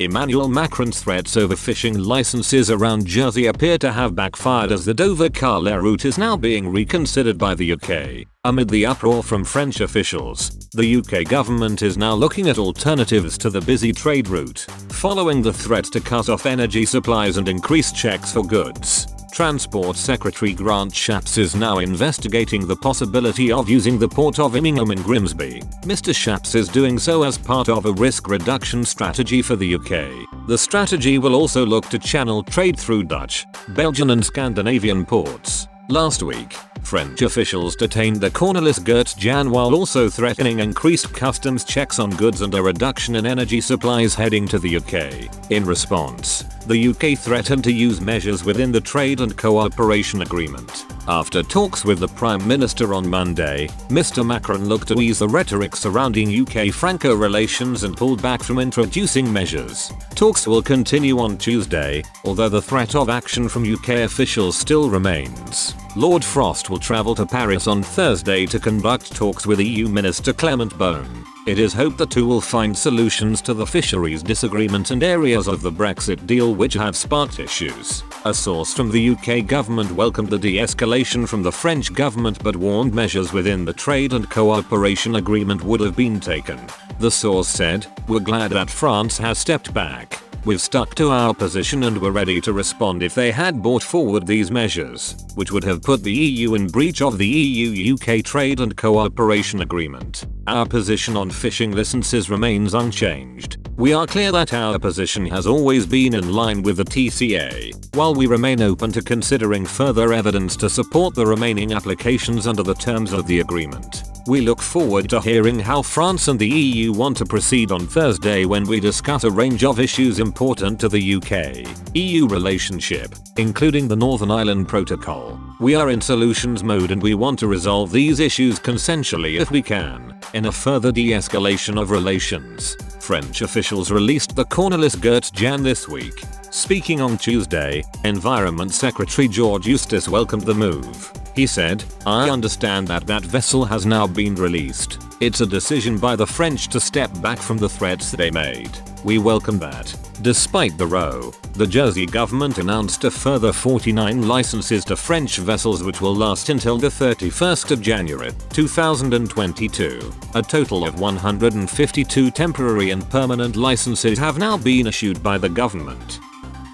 Emmanuel Macron's threats over fishing licenses around Jersey appear to have backfired as the Dover-Calais route is now being reconsidered by the UK. Amid the uproar from French officials, the UK government is now looking at alternatives to the busy trade route, following the threat to cut off energy supplies and increase checks for goods. Transport Secretary Grant Shapps is now investigating the possibility of using the port of Immingham in Grimsby. Mr. Shapps is doing so as part of a risk reduction strategy for the UK. The strategy will also look to channel trade through Dutch, Belgian and Scandinavian ports. Last week, French officials detained the Cornelis Geert-Jan while also threatening increased customs checks on goods and a reduction in energy supplies heading to the UK. In response, the UK threatened to use measures within the Trade and Cooperation Agreement. After talks with the Prime Minister on Monday, Mr. Macron looked to ease the rhetoric surrounding UK-Franco relations and pulled back from introducing measures. Talks will continue on Tuesday, although the threat of action from UK officials still remains. Lord Frost will travel to Paris on Thursday to conduct talks with EU Minister Clement Beaune. It is hoped the two will find solutions to the fisheries disagreement and areas of the Brexit deal which have sparked issues. A source from the UK government welcomed the de-escalation from the French government but warned measures within the Trade and Cooperation Agreement would have been taken. The source said, "We're glad that France has stepped back. We've stuck to our position and were ready to respond if they had brought forward these measures, which would have put the EU in breach of the EU-UK Trade and Cooperation Agreement. Our position on fishing licenses remains unchanged. We are clear that our position has always been in line with the TCA, while we remain open to considering further evidence to support the remaining applications under the terms of the agreement. We look forward to hearing how France and the EU want to proceed on Thursday when we discuss a range of issues important to the UK-EU relationship, including the Northern Ireland Protocol. We are in solutions mode and we want to resolve these issues consensually if we can, in a further de-escalation of relations." French officials released the Cornelis Geert-Jan this week. Speaking on Tuesday, Environment Secretary George Eustace welcomed the move. He said, "I understand that vessel has now been released. It's a decision by the French to step back from the threats they made. We welcome that." Despite the row, the Jersey government announced a further 49 licenses to French vessels which will last until the 31st of January 2022. A total of 152 temporary and permanent licenses have now been issued by the government.